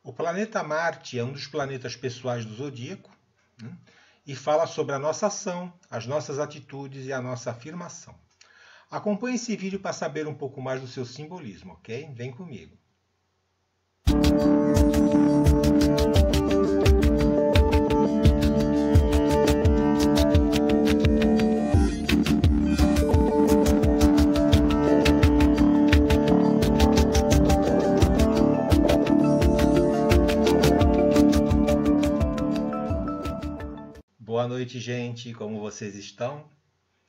O planeta Marte é um dos planetas pessoais do zodíaco, né? E fala sobre a nossa ação, as nossas atitudes e a nossa afirmação. Acompanhe esse vídeo para saber um pouco mais do seu simbolismo, ok? Vem comigo. Boa noite, gente. Como vocês estão?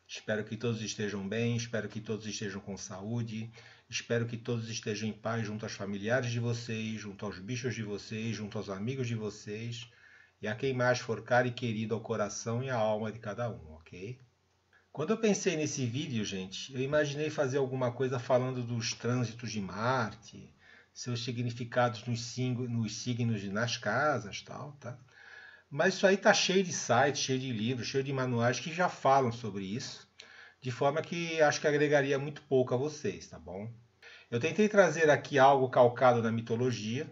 Espero que todos estejam bem, espero que todos estejam com saúde, espero que todos estejam em paz junto aos familiares de vocês, junto aos bichos de vocês, junto aos amigos de vocês e a quem mais for caro e querido ao coração e à alma de cada um, ok? Quando eu pensei nesse vídeo, gente, eu imaginei fazer alguma coisa falando dos trânsitos de Marte, seus significados nos signos e nas casas, tal, tá? Mas isso aí está cheio de sites, cheio de livros, cheio de manuais que já falam sobre isso, de forma que acho que agregaria muito pouco a vocês, tá bom? Eu tentei trazer aqui algo calcado na mitologia,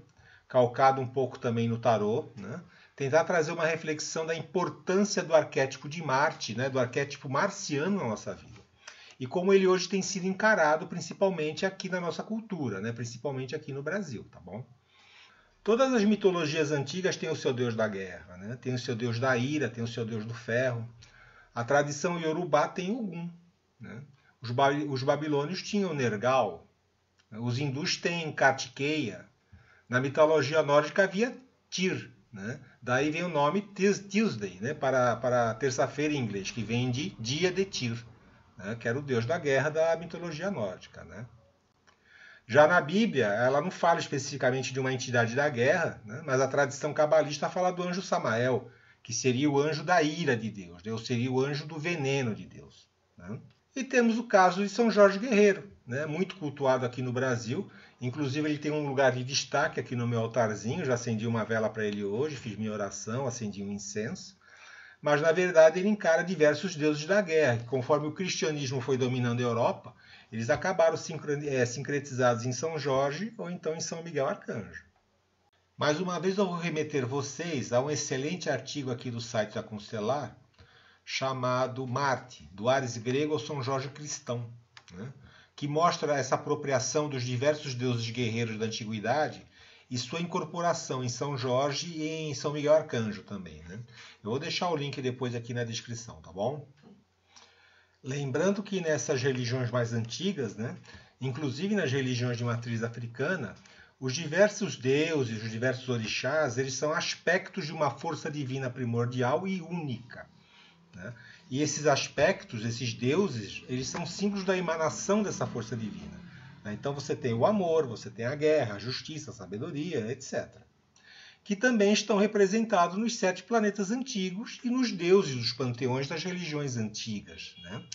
calcado um pouco também no tarô, né? Tentar trazer uma reflexão da importância do arquétipo de Marte, né? Do arquétipo marciano na nossa vida. E como ele hoje tem sido encarado principalmente aqui na nossa cultura, né? Principalmente aqui no Brasil, tá bom? Todas as mitologias antigas têm o seu deus da guerra, né? Tem o seu deus da ira, tem o seu deus do ferro. A tradição iorubá tem Ogum, né? Os babilônios tinham Nergal. Os hindus têm Kartikeya. Na mitologia nórdica havia Tyr, né? Daí vem o nome Tuesday, né? para terça-feira em inglês, que vem de dia de Tyr, né? Que era o deus da guerra da mitologia nórdica, né? Já na Bíblia, ela não fala especificamente de uma entidade da guerra, né? Mas a tradição cabalista fala do anjo Samael, que seria o anjo da ira de Deus, ou seria o anjo do veneno de Deus, né? E temos o caso de São Jorge Guerreiro, né? Muito cultuado aqui no Brasil. Inclusive ele tem um lugar de destaque aqui no meu altarzinho. Já acendi uma vela para ele hoje, fiz minha oração, acendi um incenso. Mas na verdade ele encara diversos deuses da guerra, que conforme o cristianismo foi dominando a Europa, eles acabaram sincretizados em São Jorge ou então em São Miguel Arcanjo. Mais uma vez eu vou remeter vocês a um excelente artigo aqui do site da Constelar, chamado Marte, do Ares grego ao São Jorge cristão, né? Que mostra essa apropriação dos diversos deuses guerreiros da antiguidade e sua incorporação em São Jorge e em São Miguel Arcanjo também, né? Eu vou deixar o link depois aqui na descrição, tá bom? Lembrando que nessas religiões mais antigas, né, inclusive nas religiões de matriz africana, os diversos deuses, os diversos orixás, eles são aspectos de uma força divina primordial e única, né? E esses aspectos, esses deuses, eles são símbolos da emanação dessa força divina, né? Então você tem o amor, você tem a guerra, a justiça, a sabedoria, etc. Que também estão representados nos 7 planetas antigos e nos deuses dos panteões das religiões antigas, né?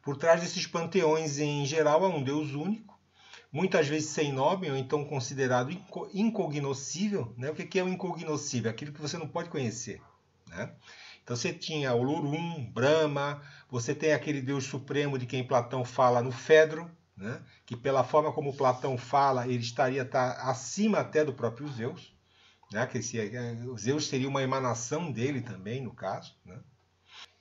Por trás desses panteões, em geral, há um deus único, muitas vezes sem nome ou então considerado incognoscível, né? O que é o incognoscível? Aquilo que você não pode conhecer, né? Então você tinha o Lorum, Brahma, você tem aquele deus supremo de quem Platão fala no Fedro, né? Que pela forma como Platão fala, ele estaria acima até do próprio Zeus, né? Que o Zeus seria uma emanação dele também, no caso, né?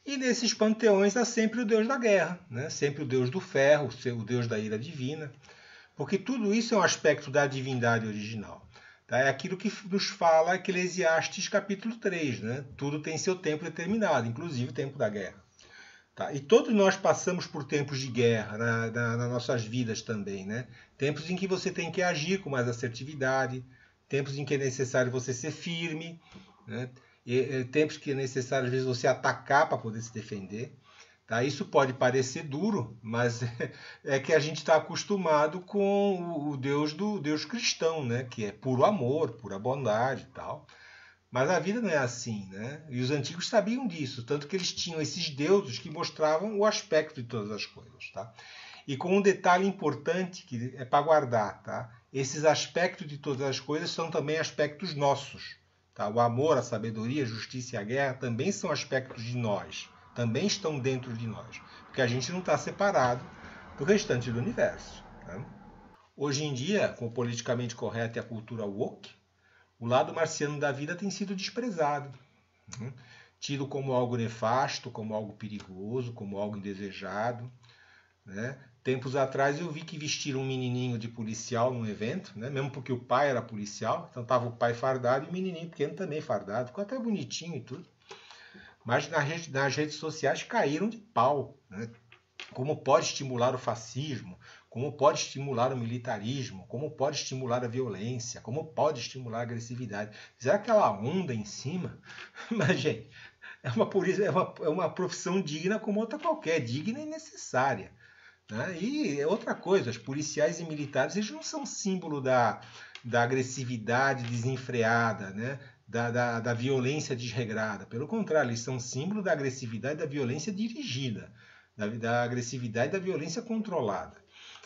E nesses panteões há sempre o deus da guerra, né? Sempre o deus do ferro, o deus da ira divina, porque tudo isso é um aspecto da divindade original, tá? É aquilo que nos fala Eclesiastes capítulo 3, né? Tudo tem seu tempo determinado, inclusive o tempo da guerra. Tá? E todos nós passamos por tempos de guerra nas nossas vidas também, né? Tempos em que você tem que agir com mais assertividade, tempos em que é necessário você ser firme, né? Tempos que é necessário, às vezes, você atacar para poder se defender. Tá? Isso pode parecer duro, mas é que a gente está acostumado com o Deus cristão, né? Que é puro amor, pura bondade e tal. Mas a vida não é assim, né? E os antigos sabiam disso, tanto que eles tinham esses deuses que mostravam o aspecto de todas as coisas. Tá? E com um detalhe importante que é para guardar, tá? Esses aspectos de todas as coisas são também aspectos nossos. Tá? O amor, a sabedoria, a justiça e a guerra também são aspectos de nós. Também estão dentro de nós. Porque a gente não está separado do restante do universo. Tá? Hoje em dia, com o politicamente correto e a cultura woke, o lado marciano da vida tem sido desprezado, né? Tido como algo nefasto, como algo perigoso, como algo indesejado, né? Tempos atrás eu vi que vestiram um menininho de policial num evento, né? Mesmo porque o pai era policial, então estava o pai fardado e o menininho pequeno também fardado, ficou até bonitinho e tudo. Mas nas redes sociais caíram de pau, né? Como pode estimular o fascismo, como pode estimular o militarismo, como pode estimular a violência, como pode estimular a agressividade. Fizeram aquela onda em cima, mas, gente, é uma profissão digna como outra qualquer, digna e necessária, né? E outra coisa, os policiais e militares, eles não são símbolo da agressividade desenfreada, né? Da violência desregrada. Pelo contrário, eles são símbolo da agressividade e da violência dirigida, da agressividade e da violência controlada.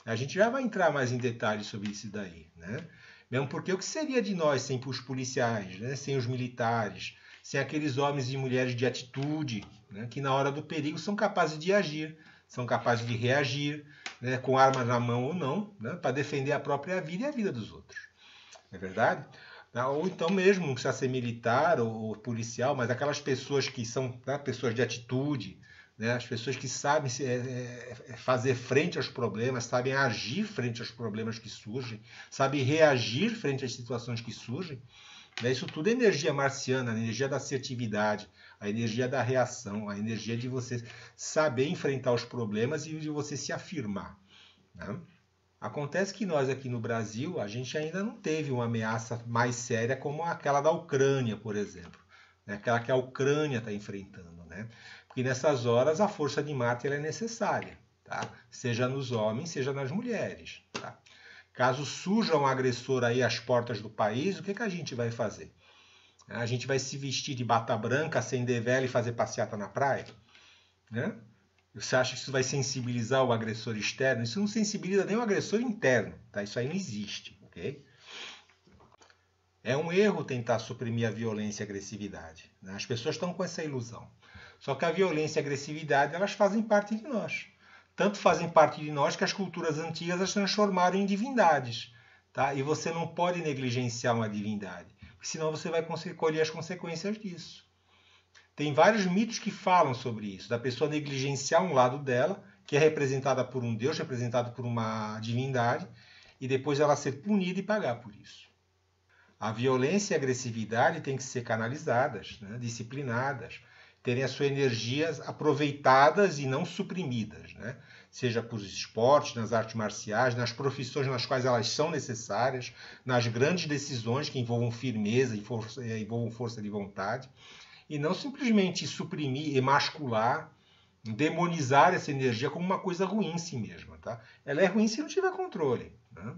A gente já vai entrar mais em detalhes sobre isso daí, né? Mesmo porque o que seria de nós sem os policiais, né? Sem os militares, sem aqueles homens e mulheres de atitude, né? Que na hora do perigo são capazes de agir, são capazes de reagir, né? Com armas na mão ou não, né? Para defender a própria vida e a vida dos outros. Não é verdade? Ou então mesmo, não precisa ser militar ou policial, mas aquelas pessoas que são, né, pessoas de atitude, né, as pessoas que sabem fazer frente aos problemas, sabem agir frente aos problemas que surgem, sabem reagir frente às situações que surgem, né, isso tudo é energia marciana, a energia da assertividade, a energia da reação, a energia de você saber enfrentar os problemas e de você se afirmar, né? Acontece que nós aqui no Brasil, a gente ainda não teve uma ameaça mais séria como aquela da Ucrânia, por exemplo, né? Aquela que a Ucrânia está enfrentando, né? Porque nessas horas a força de mártir é necessária, tá? Seja nos homens, seja nas mulheres, tá? Caso surja um agressor aí às portas do país, o que a gente vai fazer? A gente vai se vestir de bata branca, acender vela e fazer passeata na praia, né? Você acha que isso vai sensibilizar o agressor externo? Isso não sensibiliza nem o agressor interno, tá? Isso aí não existe, ok? É um erro tentar suprimir a violência e a agressividade, né? As pessoas estão com essa ilusão. Só que a violência e a agressividade, elas fazem parte de nós. Tanto fazem parte de nós que as culturas antigas as transformaram em divindades, tá? E você não pode negligenciar uma divindade, porque senão você vai colher as consequências disso. Tem vários mitos que falam sobre isso, da pessoa negligenciar um lado dela, que é representada por um deus, representado por uma divindade, e depois ela ser punida e pagar por isso. A violência e a agressividade têm que ser canalizadas, né? Disciplinadas, terem as suas energias aproveitadas e não suprimidas, né? Seja por esportes, nas artes marciais, nas profissões nas quais elas são necessárias, nas grandes decisões que envolvam firmeza e envolvam força de vontade, e não simplesmente suprimir, emascular, demonizar essa energia como uma coisa ruim em si mesma, tá? Ela é ruim se não tiver controle, né?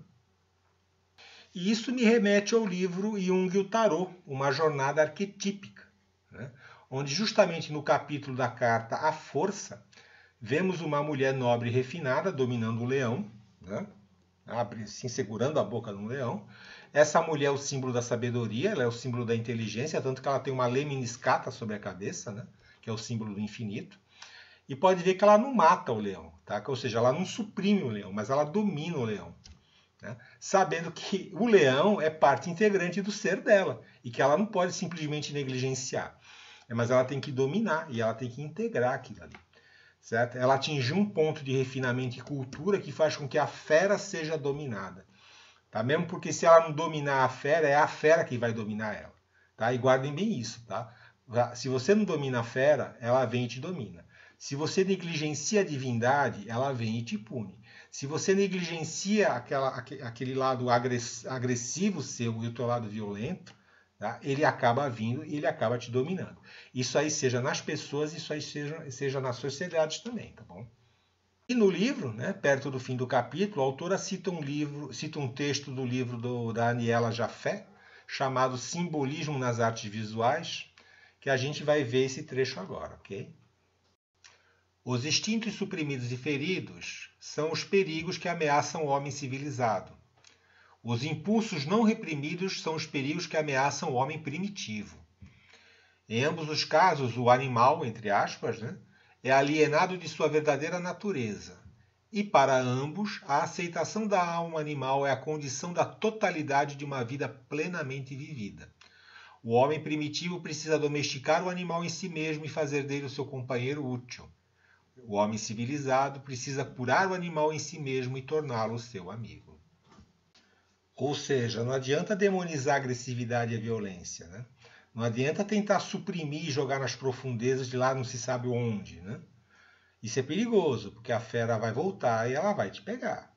E isso me remete ao livro Jung e o Tarot, uma jornada arquetípica, né? Onde justamente no capítulo da carta A Força, vemos uma mulher nobre e refinada dominando o leão, né? Assim, segurando a boca de um leão. Essa mulher é o símbolo da sabedoria, ela é o símbolo da inteligência, tanto que ela tem uma lemniscata sobre a cabeça, né? Que é o símbolo do infinito. E pode ver que ela não mata o leão, tá? Ou seja, ela não suprime o leão, mas ela domina o leão, né? Sabendo que o leão é parte integrante do ser dela e que ela não pode simplesmente negligenciar, mas ela tem que dominar e ela tem que integrar aquilo ali, certo? Ela atingiu um ponto de refinamento e cultura que faz com que a fera seja dominada, tá? Mesmo porque se ela não dominar a fera, é a fera que vai dominar ela, tá? E guardem bem isso, tá? Se você não domina a fera, ela vem e te domina. Se você negligencia a divindade, ela vem e te pune. Se você negligencia aquele lado agressivo seu e o teu lado violento, tá? Ele acaba vindo e ele acaba te dominando. Isso aí seja nas pessoas, isso aí seja nas sociedades também, tá bom? E no livro, né, perto do fim do capítulo, a autora cita um texto do livro da Aniela Jafé, chamado Simbolismo nas Artes Visuais, que a gente vai ver esse trecho agora, ok? Os instintos suprimidos e feridos são os perigos que ameaçam o homem civilizado. Os impulsos não reprimidos são os perigos que ameaçam o homem primitivo. Em ambos os casos, o animal, entre aspas, né, é alienado de sua verdadeira natureza. E para ambos, a aceitação da alma animal é a condição da totalidade de uma vida plenamente vivida. O homem primitivo precisa domesticar o animal em si mesmo e fazer dele o seu companheiro útil. O homem civilizado precisa curar o animal em si mesmo e torná-lo seu amigo. Ou seja, não adianta demonizar a agressividade e a violência, né? Não adianta tentar suprimir e jogar nas profundezas de lá não se sabe onde, né? Isso é perigoso, porque a fera vai voltar e ela vai te pegar.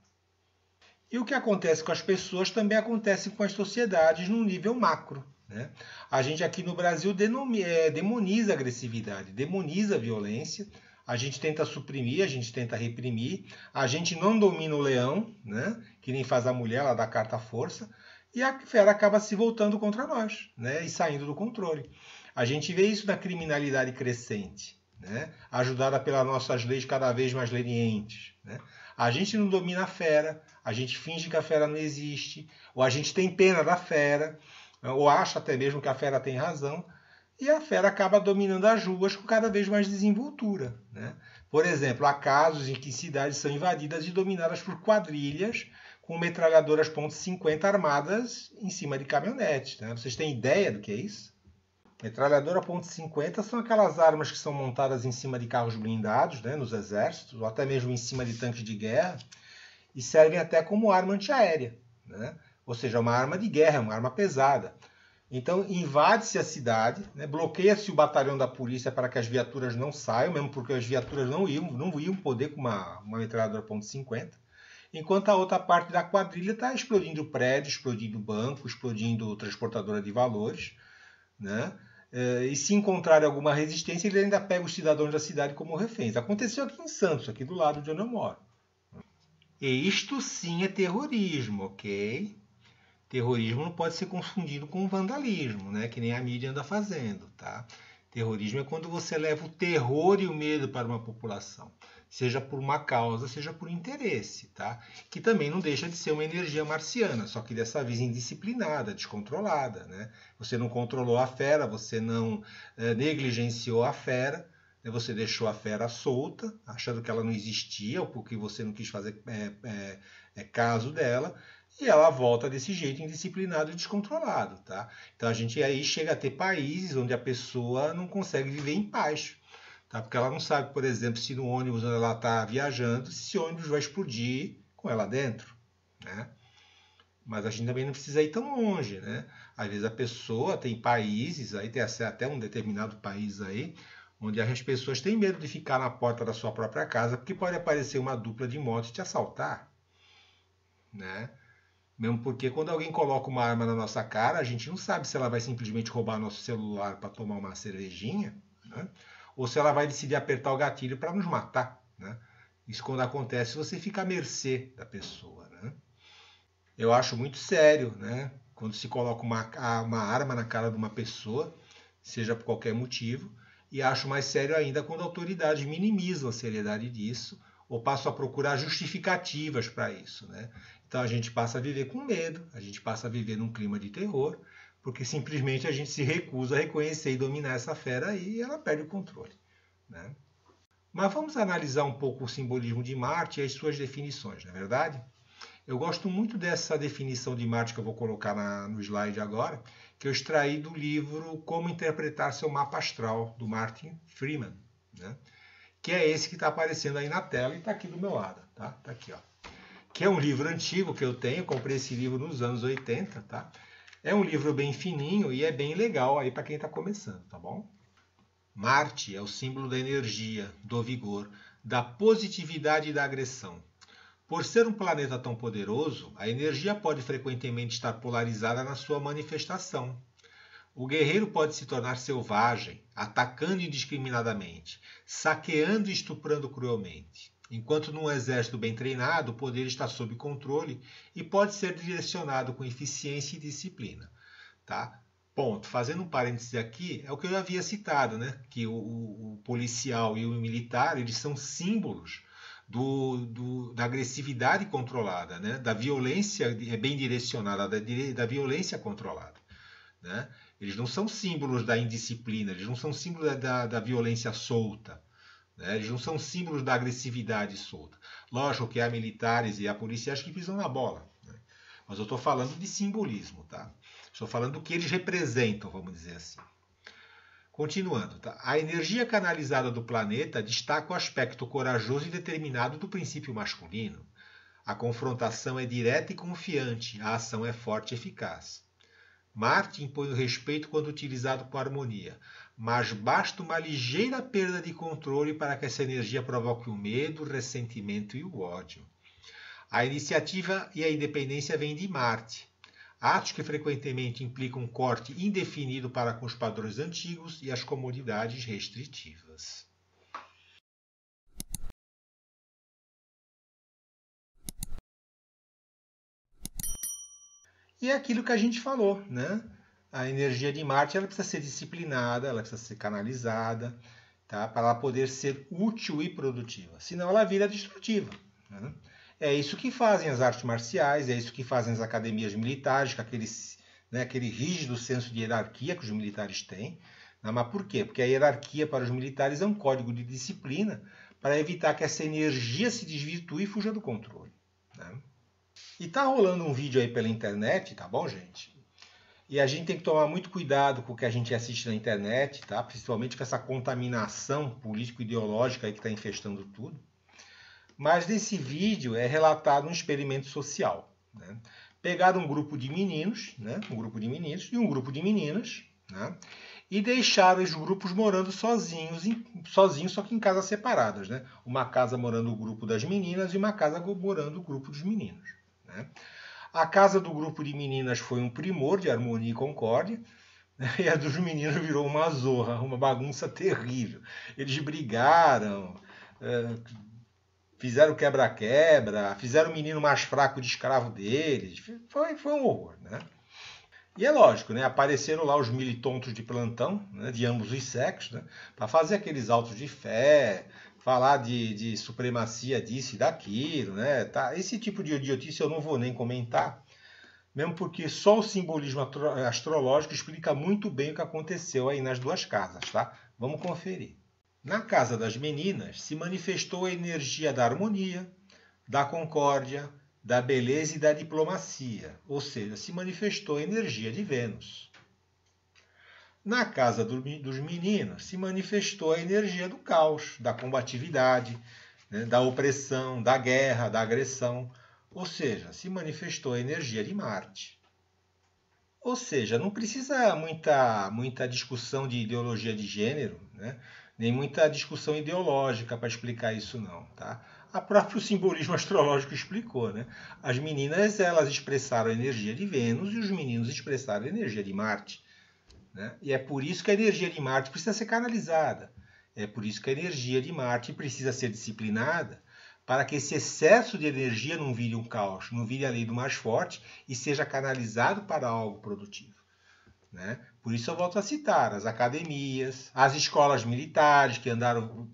E o que acontece com as pessoas também acontece com as sociedades num nível macro, né? A gente aqui no Brasil demoniza a agressividade, demoniza a violência, a gente tenta suprimir, a gente tenta reprimir, a gente não domina o leão, né? Que nem faz a mulher, ela dá carta à força, e a fera acaba se voltando contra nós, né? E saindo do controle. A gente vê isso na criminalidade crescente, né? Ajudada pelas nossas leis cada vez mais lenientes, né? A gente não domina a fera, a gente finge que a fera não existe, ou a gente tem pena da fera, ou acha até mesmo que a fera tem razão, e a fera acaba dominando as ruas com cada vez mais desenvoltura, né? Por exemplo, há casos em que cidades são invadidas e dominadas por quadrilhas com metralhadoras .50 armadas em cima de caminhonetes, né? Vocês têm ideia do que é isso? Metralhadora .50 são aquelas armas que são montadas em cima de carros blindados, né, nos exércitos, ou até mesmo em cima de tanques de guerra, e servem até como arma antiaérea, né? Ou seja, uma arma de guerra, uma arma pesada. Então, invade-se a cidade, né, bloqueia-se o batalhão da polícia para que as viaturas não saiam, mesmo porque as viaturas não iam poder com uma metralhadora .50, enquanto a outra parte da quadrilha está explodindo prédio, explodindo banco, explodindo transportadora de valores, né? E se encontrar alguma resistência, ele ainda pega os cidadãos da cidade como reféns. Aconteceu aqui em Santos, aqui do lado de onde eu moro. E isto sim é terrorismo, ok? Terrorismo não pode ser confundido com vandalismo, né? Que nem a mídia anda fazendo, tá? Terrorismo é quando você leva o terror e o medo para uma população, seja por uma causa, seja por interesse, tá? Que também não deixa de ser uma energia marciana, só que dessa vez indisciplinada, descontrolada, né? Você não controlou a fera, você não negligenciou a fera, né? Você deixou a fera solta, achando que ela não existia, ou porque você não quis fazer caso dela, e ela volta desse jeito indisciplinado e descontrolado, tá? Então a gente aí chega a ter países onde a pessoa não consegue viver em paz, tá? Porque ela não sabe, por exemplo, se no ônibus onde ela está viajando, se esse ônibus vai explodir com ela dentro, né? Mas a gente também não precisa ir tão longe, né? Às vezes a pessoa tem países, aí tem até um determinado país aí, onde as pessoas têm medo de ficar na porta da sua própria casa, porque pode aparecer uma dupla de moto e te assaltar, né? Mesmo porque quando alguém coloca uma arma na nossa cara, a gente não sabe se ela vai simplesmente roubar nosso celular para tomar uma cervejinha, né? Ou se ela vai decidir apertar o gatilho para nos matar, né? Isso quando acontece, você fica à mercê da pessoa, né? Eu acho muito sério, né? Quando se coloca uma arma na cara de uma pessoa, seja por qualquer motivo, e acho mais sério ainda quando autoridades minimizam a seriedade disso ou passam a procurar justificativas para isso, né? Então a gente passa a viver com medo, a gente passa a viver num clima de terror, porque simplesmente a gente se recusa a reconhecer e dominar essa fera aí e ela perde o controle, né? Mas vamos analisar um pouco o simbolismo de Marte e as suas definições, não é verdade? Eu gosto muito dessa definição de Marte que eu vou colocar no slide agora, que eu extraí do livro Como Interpretar Seu Mapa Astral, do Martin Freeman, né? Que é esse que está aparecendo aí na tela e está aqui do meu lado, tá? Tá aqui, ó. Que é um livro antigo que eu tenho, comprei esse livro nos anos 80, tá? É um livro bem fininho e é bem legal aí para quem está começando, tá bom? Marte é o símbolo da energia, do vigor, da positividade e da agressão. Por ser um planeta tão poderoso, a energia pode frequentemente estar polarizada na sua manifestação. O guerreiro pode se tornar selvagem, atacando indiscriminadamente, saqueando e estuprando cruelmente. Enquanto num exército bem treinado, o poder está sob controle e pode ser direcionado com eficiência e disciplina. Tá? Ponto. Fazendo um parênteses aqui, é o que eu havia citado, né? Que o policial e o militar, eles são símbolos da agressividade controlada, né? Da violência bem direcionada, da violência controlada, né? Eles não são símbolos da indisciplina, eles não são símbolos da violência solta, né? Eles não são símbolos da agressividade solta. Lógico que há militares e há policiais que pisam na bola, né? Mas eu estou falando de simbolismo, tá? Estou falando do que eles representam, vamos dizer assim. Continuando, tá? A energia canalizada do planeta destaca o aspecto corajoso e determinado do princípio masculino. A confrontação é direta e confiante, a ação é forte e eficaz. Marte impõe o respeito quando utilizado com harmonia, mas basta uma ligeira perda de controle para que essa energia provoque o medo, o ressentimento e o ódio. A iniciativa e a independência vêm de Marte. Atos que frequentemente implicam um corte indefinido para com os padrões antigos e as comodidades restritivas. E é aquilo que a gente falou, né? A energia de Marte ela precisa ser disciplinada, ela precisa ser canalizada, tá? Para ela poder ser útil e produtiva. Senão ela vira destrutiva, né? É isso que fazem as artes marciais, é isso que fazem as academias militares, com aquele rígido senso de hierarquia que os militares têm. Mas por quê? Porque a hierarquia para os militares é um código de disciplina para evitar que essa energia se desvirtue e fuja do controle, né? E tá rolando um vídeo aí pela internet, tá bom, gente? E a gente tem que tomar muito cuidado com o que a gente assiste na internet, tá? Principalmente com essa contaminação político-ideológica aí que está infestando tudo. Mas nesse vídeo é relatado um experimento social, né? Pegaram um grupo de meninos, né? Um grupo de meninos e um grupo de meninas, né? E deixaram os grupos morando sozinhos, só que em casas separadas, né? Uma casa morando o grupo das meninas e uma casa morando o grupo dos meninos, né? A casa do grupo de meninas foi um primor de harmonia e concórdia, né? E a dos meninos virou uma zorra, uma bagunça terrível. Eles brigaram, fizeram quebra-quebra, fizeram o menino mais fraco de escravo deles. Foi um horror, né? E é lógico, né? Apareceram lá os militontos de plantão, né? De ambos os sexos, né? Para fazer aqueles autos de fé, falar de supremacia disso e daquilo, né? Tá? Esse tipo de idiotice eu não vou nem comentar, mesmo porque só o simbolismo astrológico explica muito bem o que aconteceu aí nas duas casas, tá? Vamos conferir. Na casa das meninas se manifestou a energia da harmonia, da concórdia, da beleza e da diplomacia, ou seja, se manifestou a energia de Vênus. Na casa dos meninos se manifestou a energia do caos, da combatividade, né, da opressão, da guerra, da agressão, ou seja, se manifestou a energia de Marte. Ou seja, não precisa muita discussão de ideologia de gênero, né? Nem muita discussão ideológica para explicar isso não, tá? A próprio simbolismo astrológico explicou, né? As meninas elas expressaram a energia de Vênus e os meninos expressaram a energia de Marte, né? E é por isso que a energia de Marte precisa ser canalizada. É por isso que a energia de Marte precisa ser disciplinada, para que esse excesso de energia não vire um caos, não vire a lei do mais forte e seja canalizado para algo produtivo, né? Por isso eu volto a citar as academias, as escolas militares que andaram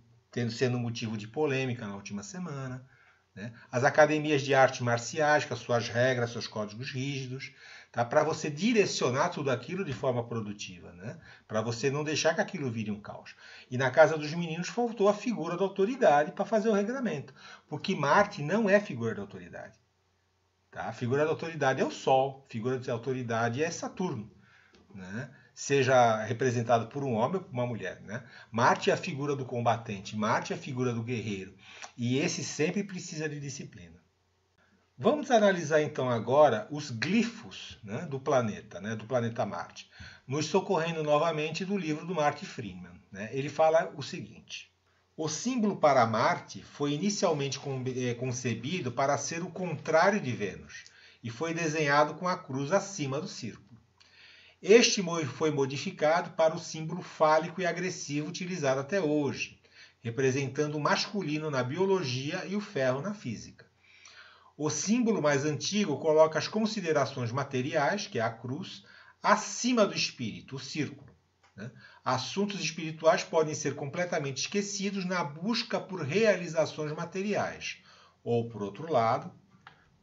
sendo motivo de polêmica na última semana, né? As academias de artes marciais com as suas regras, seus códigos rígidos, tá? Para você direcionar tudo aquilo de forma produtiva, né? Para você não deixar que aquilo vire um caos. E na casa dos meninos faltou a figura da autoridade para fazer o regramento, porque Marte não é figura da autoridade, tá? A figura da autoridade é o Sol, a figura da autoridade é Saturno, né? Seja representado por um homem ou por uma mulher, né? Marte é a figura do combatente, Marte é a figura do guerreiro, e esse sempre precisa de disciplina. Vamos analisar então agora os glifos, né, do planeta Marte, nos socorrendo novamente do livro do Marty Freeman, né? Ele fala o seguinte: o símbolo para Marte foi inicialmente concebido para ser o contrário de Vênus e foi desenhado com a cruz acima do círculo. Este foi modificado para o símbolo fálico e agressivo utilizado até hoje, representando o masculino na biologia e o ferro na física. O símbolo mais antigo coloca as considerações materiais, que é a cruz, acima do espírito, o círculo, né? Assuntos espirituais podem ser completamente esquecidos na busca por realizações materiais, ou, por outro lado,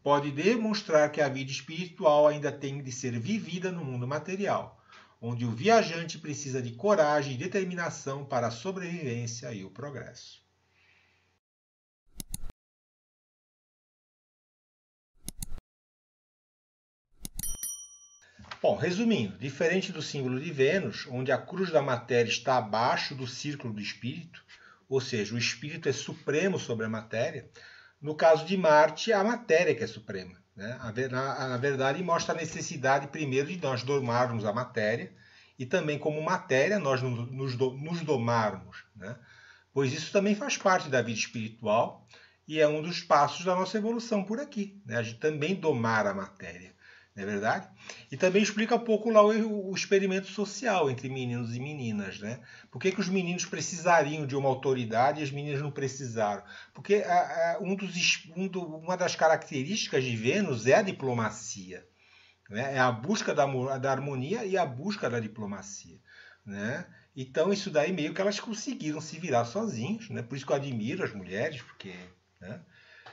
pode demonstrar que a vida espiritual ainda tem de ser vivida no mundo material, onde o viajante precisa de coragem e determinação para a sobrevivência e o progresso. Bom, resumindo, diferente do símbolo de Vênus, onde a cruz da matéria está abaixo do círculo do espírito, ou seja, o espírito é supremo sobre a matéria, no caso de Marte, a matéria que é suprema. Né? Na verdade, mostra a necessidade, primeiro, de nós domarmos a matéria, e também, como matéria, nós nos domarmos. Né? Pois isso também faz parte da vida espiritual e é um dos passos da nossa evolução por aqui. Né? A gente também domar a matéria. Não é verdade? E também explica um pouco lá o experimento social entre meninos e meninas. Né? Por que os meninos precisariam de uma autoridade e as meninas não precisaram? Porque uma das características de Vênus é a diplomacia. Né? É a busca da harmonia e a busca da diplomacia. Né? Então isso daí meio que elas conseguiram se virar sozinhas. Né? Por isso que eu admiro as mulheres, porque... Né?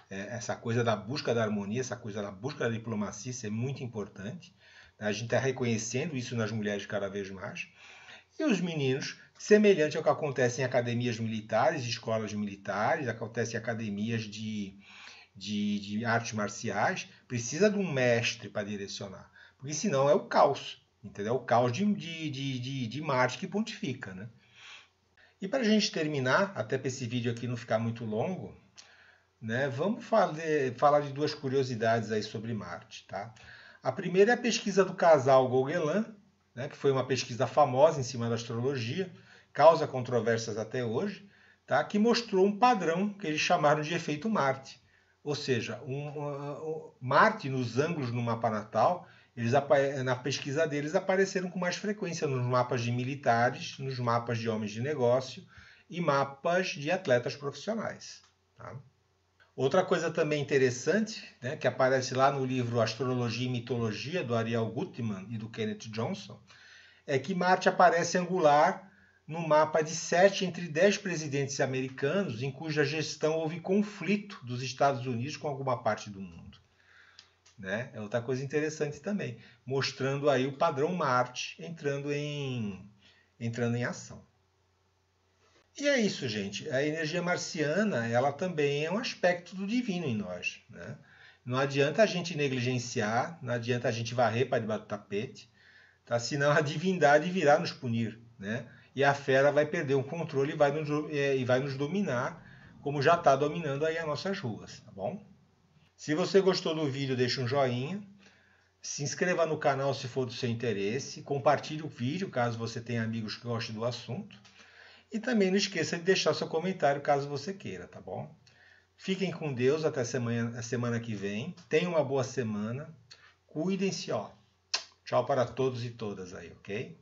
Essa coisa da busca da harmonia, essa coisa da busca da diplomacia, isso é muito importante. A gente está reconhecendo isso nas mulheres cada vez mais. E os meninos, semelhante ao que acontece em academias militares, escolas militares, acontece em academias de artes marciais, precisa de um mestre para direcionar. Porque senão é o caos, entendeu? É o caos de Marte que pontifica. Né? E para a gente terminar, até para esse vídeo aqui não ficar muito longo, né? Vamos falar de duas curiosidades aí sobre Marte. Tá? A primeira é a pesquisa do casal Gauguin, né? Que foi uma pesquisa famosa em cima da astrologia, causa controvérsias até hoje, tá? Que mostrou um padrão que eles chamaram de efeito Marte. Ou seja, Marte nos ângulos no mapa natal, na pesquisa deles apareceram com mais frequência nos mapas de militares, nos mapas de homens de negócio e mapas de atletas profissionais. Tá? Outra coisa também interessante, né, que aparece lá no livro Astrologia e Mitologia, do Ariel Gutman e do Kenneth Johnson, é que Marte aparece angular no mapa de 7 entre 10 presidentes americanos em cuja gestão houve conflito dos Estados Unidos com alguma parte do mundo. Né? É outra coisa interessante também, mostrando aí o padrão Marte entrando em ação. E é isso, gente. A energia marciana, ela também é um aspecto do divino em nós. Né? Não adianta a gente negligenciar, não adianta a gente varrer para debaixo do tapete, tá? Senão a divindade virá nos punir. Né? E a fera vai perder o controle e vai nos dominar, como já está dominando aí as nossas ruas. Tá bom? Se você gostou do vídeo, deixa um joinha. Se inscreva no canal se for do seu interesse. Compartilhe o vídeo, caso você tenha amigos que gostem do assunto. E também não esqueça de deixar seu comentário caso você queira, tá bom? Fiquem com Deus até a semana que vem. Tenham uma boa semana. Cuidem-se, ó. Tchau para todos e todas aí, ok?